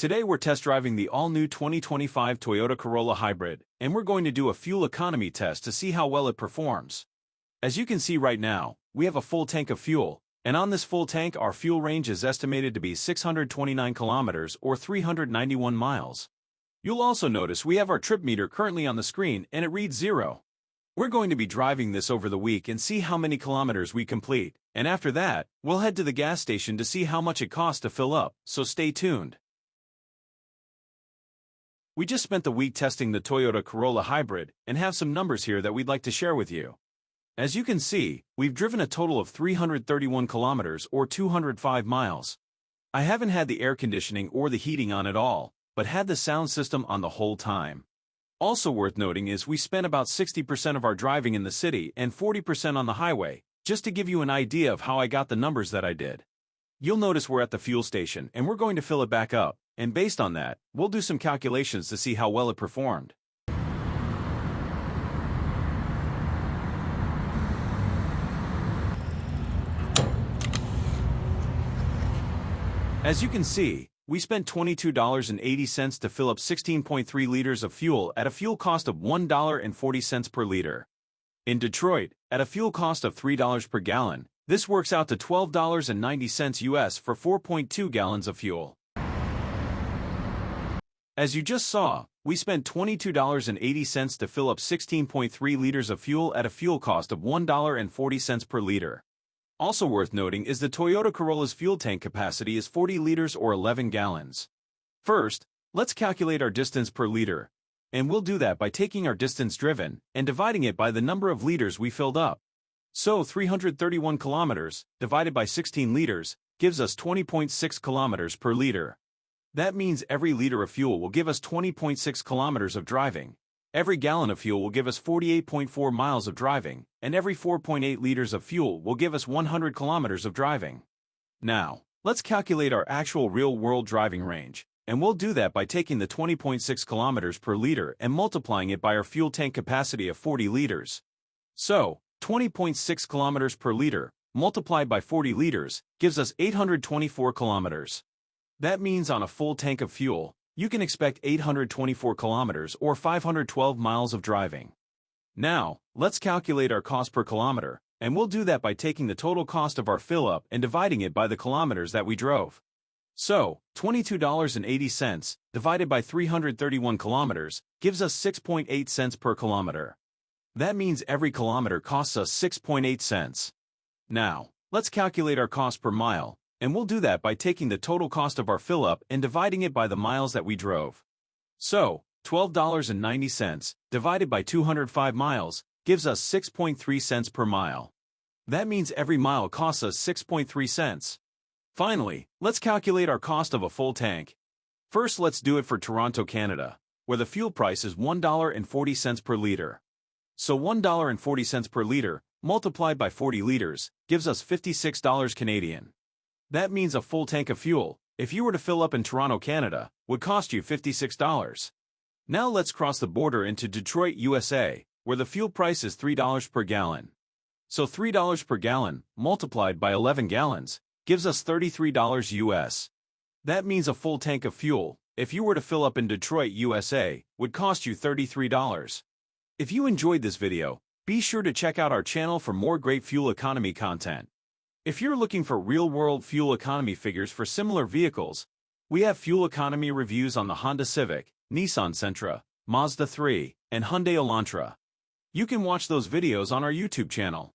Today we're test driving the all-new 2025 Toyota Corolla Hybrid, and we're going to do a fuel economy test to see how well it performs. As you can see right now, we have a full tank of fuel, and on this full tank our fuel range is estimated to be 629 kilometers or 391 miles. You'll also notice we have our trip meter currently on the screen and it reads 0. We're going to be driving this over the week and see how many kilometers we complete, and after that, we'll head to the gas station to see how much it costs to fill up, so stay tuned. We just spent the week testing the Toyota Corolla Hybrid and have some numbers here that we'd like to share with you. As you can see, we've driven a total of 331 kilometers or 205 miles. I haven't had the air conditioning or the heating on at all, but had the sound system on the whole time. Also worth noting is we spent about 60% of our driving in the city and 40% on the highway, just to give you an idea of how I got the numbers that I did. You'll notice we're at the fuel station and we're going to fill it back up, and based on that, we'll do some calculations to see how well it performed. As you can see, we spent $22.80 to fill up 16.3 liters of fuel at a fuel cost of $1.40 per liter. In Detroit, at a fuel cost of $3 per gallon, this works out to $12.90 US for 4.2 gallons of fuel. As you just saw, we spent $22.80 to fill up 16.3 liters of fuel at a fuel cost of $1.40 per liter. Also worth noting is the Toyota Corolla's fuel tank capacity is 40 liters or 11 gallons. First, let's calculate our distance per liter, and we'll do that by taking our distance driven and dividing it by the number of liters we filled up. So 331 kilometers divided by 16 liters gives us 20.6 kilometers per liter. That means every liter of fuel will give us 20.6 kilometers of driving. Every gallon of fuel will give us 48.4 miles of driving, and every 4.8 liters of fuel will give us 100 kilometers of driving. Now, let's calculate our actual real-world driving range, and we'll do that by taking the 20.6 kilometers per liter and multiplying it by our fuel tank capacity of 40 liters. So, 20.6 kilometers per liter, multiplied by 40 liters, gives us 824 kilometers. That means on a full tank of fuel, you can expect 824 kilometers or 512 miles of driving. Now, let's calculate our cost per kilometer, and we'll do that by taking the total cost of our fill-up and dividing it by the kilometers that we drove. So, $22.80 divided by 331 kilometers gives us 6.8 cents per kilometer. That means every kilometer costs us 6.8 cents. Now, let's calculate our cost per mile, and we'll do that by taking the total cost of our fill-up and dividing it by the miles that we drove. So, $12.90 divided by 205 miles gives us 6.3 cents per mile. That means every mile costs us 6.3 cents. Finally, let's calculate our cost of a full tank. First, let's do it for Toronto, Canada, where the fuel price is $1.40 per liter. So $1.40 per liter, multiplied by 40 liters, gives us $56 Canadian. That means a full tank of fuel, if you were to fill up in Toronto, Canada, would cost you $56. Now let's cross the border into Detroit, USA, where the fuel price is $3 per gallon. So $3 per gallon, multiplied by 11 gallons, gives us $33 US. That means a full tank of fuel, if you were to fill up in Detroit, USA, would cost you $33. If you enjoyed this video, be sure to check out our channel for more great fuel economy content. If you're looking for real-world fuel economy figures for similar vehicles, we have fuel economy reviews on the Honda Civic, Nissan Sentra, Mazda 3, and Hyundai Elantra. You can watch those videos on our YouTube channel.